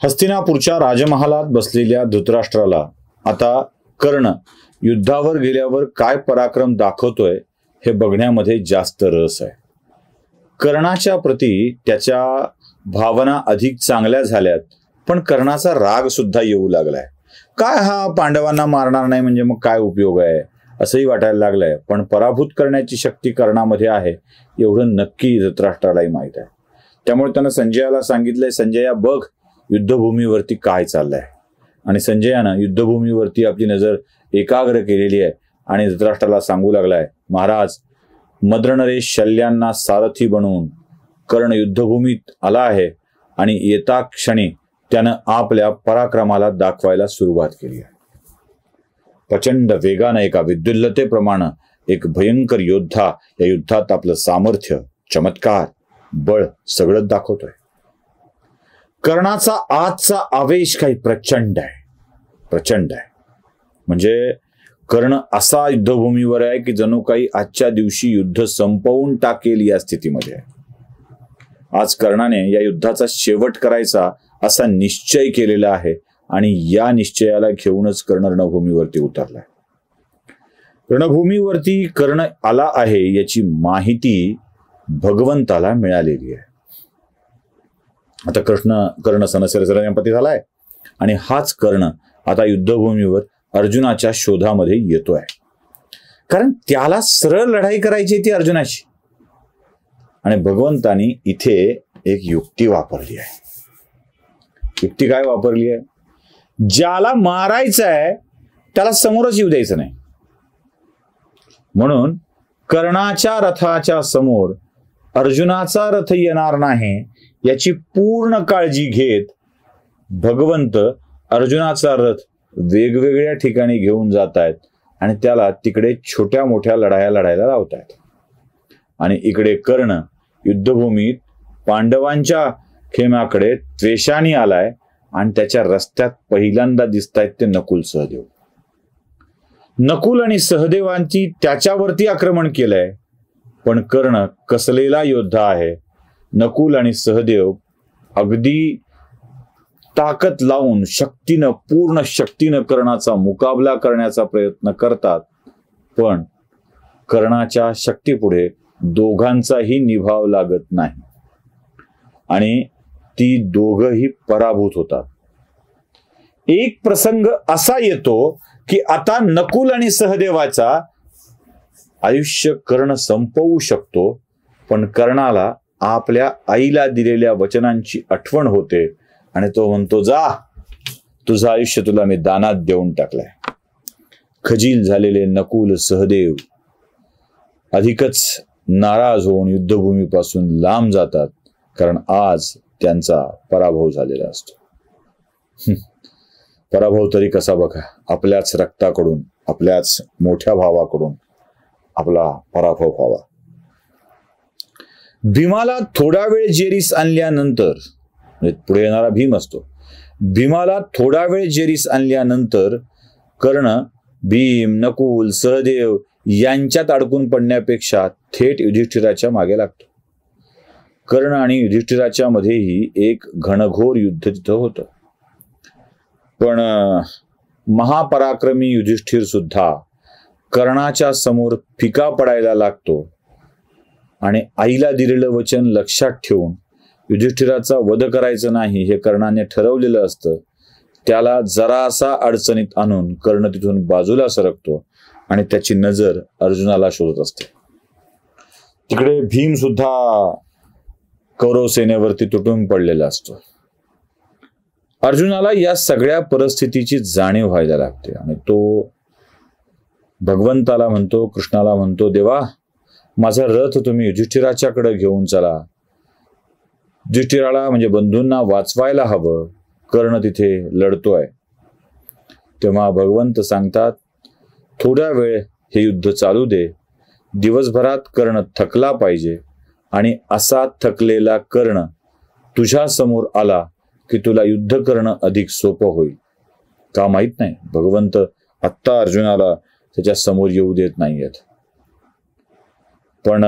हस्तिनापूरच्या राजमहालात बसलेल्या धृतराष्ट्राला आता कर्ण युद्धावर गेल्यावर काय पराक्रम दाखवतोय हे बघण्यामध्ये जास्त रस आहे. कर्णाच्या प्रती त्याच्या भावना अधिक चांगल्या झाल्यात, पण कर्णाचा राग सुद्धा येऊ लागलाय. काय हा पांडवांना मारणार नाही म्हणजे मग काय उपयोग आहे असंही वाटायला लागलंय. पण पराभूत करण्याची शक्ती कर्णामध्ये आहे एवढं नक्की धृतराष्ट्रालाही माहित आहे. त्यामुळे त्यानं संजयाला सांगितलंय, संजया बघ युद्धभूमीवरती काय चाललंय. आणि संजयानं युद्धभूमीवरती आपली नजर एकाग्र केलेली आहे आणि धृतराष्ट्राला सांगू लागलाय, महाराज मद्रनरेश शल्यांना सारथी बनवून कर्ण युद्धभूमीत आला आहे आणि येता क्षणी त्यानं आपल्या पराक्रमाला दाखवायला सुरुवात केली आहे. प्रचंड वेगानं एका विद्युल्लतेप्रमाणे एक भयंकर योद्धा या युद्धात आपलं सामर्थ्य, चमत्कार, बळ सगळं दाखवतोय. कर्णाचा आजचा आवेश काही प्रचंड आहे. म्हणजे कर्ण असा युद्धभूमीवर आहे की जणू काही आजच्या दिवशी युद्ध संपवून टाकेल या स्थितीमध्ये आहे. आज कर्णाने या युद्धाचा शेवट करायचा असा निश्चय केलेला आहे आणि या निश्चयाला घेऊनच कर्ण रणभूमीवरती उतरलाय. रणभूमीवरती कर्ण आला आहे याची माहिती भगवंताला मिळालेली आहे. आता कर्ण सनसरपती झालाय आणि हाच कर्ण आता युद्धभूमीवर अर्जुनाच्या शोधामध्ये येतोय. कारण त्याला सरळ लढाई करायची ती अर्जुनाशी. आणि भगवंतानी इथे एक युक्ती वापरली आहे. युक्ती काय वापरली आहे? ज्याला मारायचं आहे त्याला समोरच येऊ द्यायचं नाही. म्हणून कर्णाच्या रथाच्या समोर अर्जुनाचा रथ येणार नाही याची पूर्ण काळजी घेत भगवंत अर्जुनाचा रथ वेगवेगळ्या ठिकाणी घेऊन जात आहेत आणि त्याला तिकडे छोट्या मोठ्या लढाया लढायला लावतायत. आणि इकडे कर्ण युद्धभूमीत पांडवांच्या खेम्याकडे त्वेषाने आलाय आणि त्याच्या रस्त्यात पहिल्यांदा दिसतायत ते नकुल सहदेव. नकुल आणि सहदेवांची त्याच्यावरती आक्रमण केलंय, पण कर्ण कसलेला योद्धा आहे. नकुल आणि सहदेव अगदी ताकद लावून पूर्ण शक्तीनं कर्णाचा मुकाबला करण्याचा प्रयत्न करतात, पण कर्णाच्या शक्तीपुढे दोघांचाही निभाव लागत नाही आणि ती दोघही पराभूत होतात. एक प्रसंग असा येतो की आता नकुल आणि सहदेवाचा आयुष्य कर्ण संपवू शकतो, पण कर्णाला आपल्या आईला दिलेल्या वचनांची आठवण होते आणि तो म्हणतो, जा तुझं आयुष्य तुला मी दानात देऊन टाकलंय. खजील झालेले नकुल सहदेव अधिकच नाराज होऊन युद्धभूमीपासून लांब जातात, कारण आज त्यांचा पराभव झालेला असतो. पराभव तरी कसा बघा, आपल्याच रक्ताकडून, आपल्याच मोठ्या भावाकडून आपला पराभव व्हावा. भीमाला थोडा वेळ जेरीस आणल्यानंतर, पुढे येणारा भीम असतो, भीमाला थोडा वेळ जेरीस आणल्यानंतर कर्ण भीम, नकुल, सहदेव यांच्यात अडकून पडण्यापेक्षा थेट युधिष्ठिराच्या मागे लागतो. कर्ण आणि युधिष्ठिराच्या मध्येही एक घनघोर युद्ध तिथं होतं. पण महापराक्रमी युधिष्ठिर सुद्धा कर्णाच्या समोर फिका पडायला लागतो आणि आईला दिलेलं वचन लक्षात ठेवून युधिष्ठिराचा वध करायचं नाही हे कर्णाने ठरवलेलं असतं. त्याला जरासा अडचणीत आणून कर्ण तिथून बाजूला सरकतो आणि त्याची नजर अर्जुनाला शोधत असते. तिकडे भीम सुद्धा कौरव सेनेवरती तुटून पडलेला असतो. अर्जुनाला या सगळ्या परिस्थितीची जाणीव व्हायला लागते आणि तो भगवंताला म्हणतो, कृष्णाला म्हणतो, देवा माझा रथ तुम्ही युधिष्ठिराच्याकडे घेऊन चला. युधिष्ठिराला म्हणजे बंधूंना वाचवायला हवं, कर्ण तिथे लढतोय. तेव्हा भगवंत सांगतात, थोड्या वेळ हे युद्ध चालू दे. दिवसभरात कर्ण थकला पाहिजे आणि असा थकलेला कर्ण तुझ्या समोर आला की तुला युद्ध करणं अधिक सोपं होईल. का माहित नाही, भगवंत आत्ता अर्जुनाला त्याच्या समोर येऊ देत नाहीयेत. पण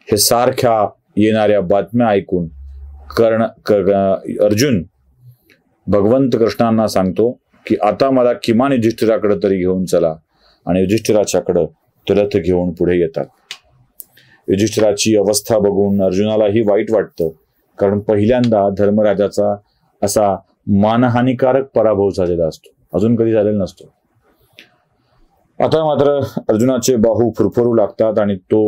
हे सारख्या येणाऱ्या बातम्या ऐकून अर्जुन भगवंत कृष्णांना सांगतो की आता मला किमान युधिष्ठिराकडे तरी घेऊन चला, आणि युधिष्ठिराच्याकडं ते रथ घेऊन पुढे येतात. युधिष्ठिराची अवस्था बघून अर्जुनालाही वाईट वाटतं, कारण पहिल्यांदा धर्मराजाचा असा मानहानिकारक पराभव झालेला असतो, अजून कधी झालेला नसतो. आता मात्र अर्जुनाचे बाहू फुरफुरू लागतात आणि तो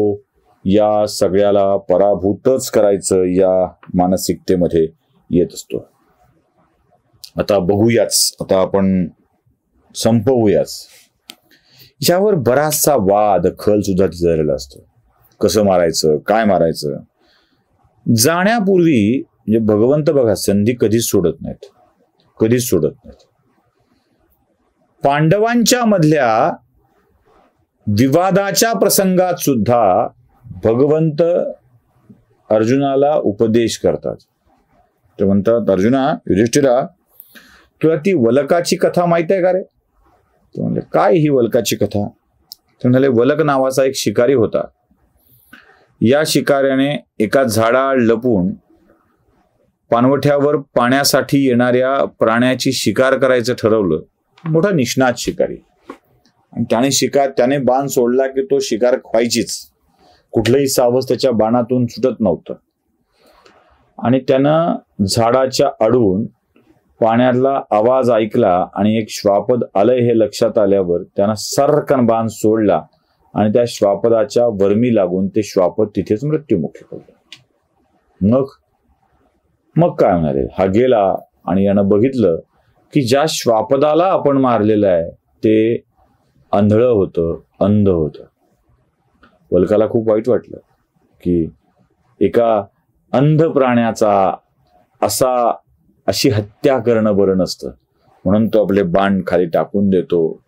या सगळ्याला पराभूतच करायचं या मानसिकतेमध्ये येत असतो. आता बघूयाच, आता आपण संपवूयाच. यावर बराचसा वाद खल सुद्धा झालेला असतो. कसं मारायचं, काय मारायचं. जाण्यापूर्वी म्हणजे भगवंत बघा संधी कधीच सोडत नाहीत, कधीच सोडत नाहीत. पांडवांच्या मधल्या विवादाच्या प्रसंगात सुद्धा भगवंत अर्जुनाला उपदेश करतात. ते म्हणतात, अर्जुना, युधिष्ठिरा, तुला ती वलकाची कथा माहित आहे का रे? ते म्हणले, काय ही वलकाची कथा? ते म्हणाले, वलक नावाचा एक शिकारी होता. या शिकाऱ्याने एका झाडाआड लपून पाणवठ्यावर पाण्यासाठी येणाऱ्या प्राण्याची शिकार करायचं ठरवलं. मोठा निष्णात शिकारी. आणि त्याने बाण सोडला की तो शिकार व्हायचीच. कुठलंही सावज त्याच्या बाणातून सुटत नव्हतं. आणि त्यानं झाडाच्या आडून पाण्यातला आवाज ऐकला आणि एक श्वापद आलंय हे लक्षात आल्यावर त्यानं सर्रकन बाण सोडला आणि त्या श्वापदाच्या वर्मी लागून ते श्वापद तिथेच मृत्युमुखी पडलं. मग काय म्हणाले, हा गेला आणि यानं बघितलं की ज्या श्वापदाला आपण मारलेलं आहे ते आंधळं होतं, अंध होतं. वल्काला खूप वाईट वाटलं की एका अंध प्राण्याचा अशी हत्या करणं बरं नसतं. म्हणून तो आपले बाण खाली टाकून देतो,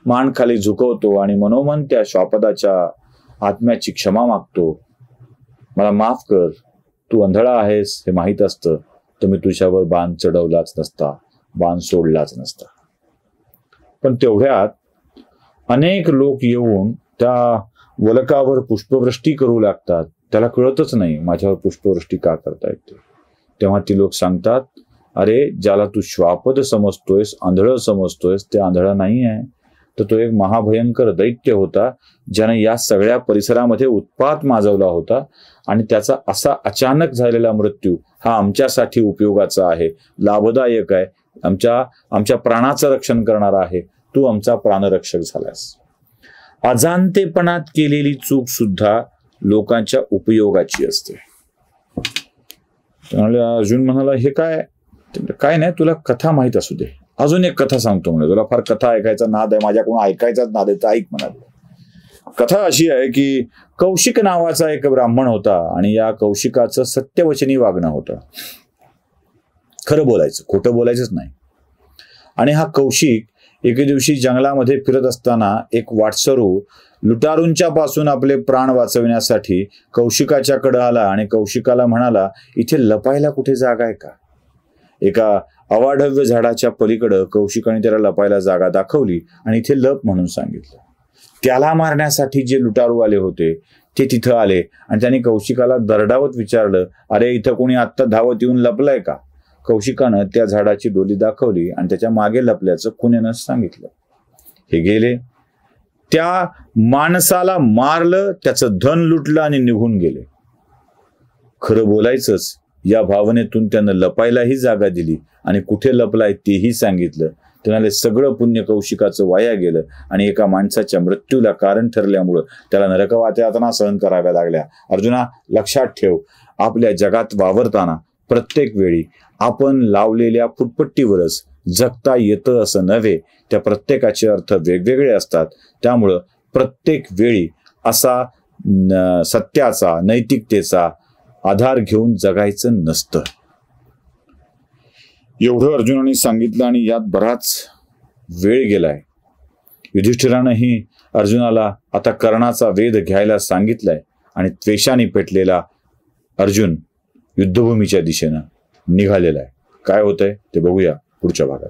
मान खाली झुकवतो आणि मनोमन त्या श्वापदाच्या आत्म्याची क्षमा मागतो. मला माफ कर, तू अंधळा आहेस हे माहीत असतं तर मी तुझ्यावर बाण चढवलाच नसता, बाण सोडलाच नसता. पण तेवढ्यात अनेक लोक येऊन त्या वलकावर पुष्पवृष्टी करू लागतात. त्याला कळतच नाही माझ्यावर पुष्पवृष्टी का करता येते. तेव्हा ती लोक सांगतात, अरे ज्याला तू श्वापद समजतोयस, आंधळ समजतोयस, ते आंधळा नाही आहे, तर तो एक महाभयंकर दैत्य होता ज्याने या सगळ्या परिसरामध्ये उत्पात माजवला होता. आणि त्याचा असा अचानक झालेला मृत्यू हा आमच्यासाठी उपयोगाचा आहे, लाभदायक आहे, आमच्या प्राणाचं रक्षण करणारा आहे. तू आमचा प्राणरक्षक झालास. अजाणतेपणात केलेली चूक सुद्धा लोकांच्या उपयोगाची असते. अर्जुन म्हणाला, हे काय नाही, तुला कथा माहित असू दे. अजून एक कथा सांगतो म्हणे, तुला फार कथा ऐकायचा नाद आहे, माझ्याकडून ऐकायचाच नाद आहे तर ऐक म्हणाले. कथा अशी आहे की कौशिक नावाचा एक ब्राह्मण होता आणि या कौशिकाचं सत्यवचनी वागणं होतं. खरं बोलायचं, खोटं बोलायचंच नाही. आणि हा कौशिक एके दिवशी जंगलामध्ये फिरत असताना एक वाटसरू लुटारूंच्या पासून आपले प्राण वाचविण्यासाठी कौशिकाच्याकडे आला आणि कौशिकाला म्हणाला, इथे लपायला कुठे जागा आहे का? एका अवाढव्य झाडाच्या पलीकडं कौशिकाने त्याला लपायला जागा दाखवली आणि इथे लप म्हणून सांगितलं. त्याला मारण्यासाठी जे लुटारू आले होते ते तिथं आले आणि त्यांनी कौशिकाला दरडावत विचारलं, अरे इथं कोणी आत्ता धावत येऊन लपलाय का? कौशिकानं त्या झाडाची डोली दाखवली आणि त्याच्या मागे लपल्याचं खुन्यानं सांगितलं. हे गेले, त्या माणसाला मारलं, त्याचं धन लुटलं आणि निघून गेले. खरं बोलायचंच या भावनेतून त्यानं लपायलाही जागा दिली आणि कुठे लपलाय तेही सांगितलं. त्याने सगळं पुण्य कौशिकाचं वाया गेलं आणि एका माणसाच्या मृत्यूला कारण ठरल्यामुळं त्याला नरकवात सहन कराव्या लागल्या. अर्जुना, लक्षात ठेव, आपल्या जगात वावरताना प्रत्येक वेळी आपण लावलेल्या फुटपट्टीवरच जगता येतं असं नव्हे. त्या प्रत्येकाचे अर्थ वेगवेगळे असतात. त्यामुळं प्रत्येक वेळी असा सत्याचा, नैतिकतेचा आधार घेऊन जगायचं नसतं. एवढं अर्जुनाने सांगितलं आणि यात बराच वेळ गेलाय. युधिष्ठिरानंही अर्जुनाला आता कर्णाचा वेध घ्यायला सांगितलाय आणि त्वेषाने पेटलेला अर्जुन युद्धभूमीच्या दिशेनं निघालेला आहे. काय होतंय ते बघूया पुढच्या भागात.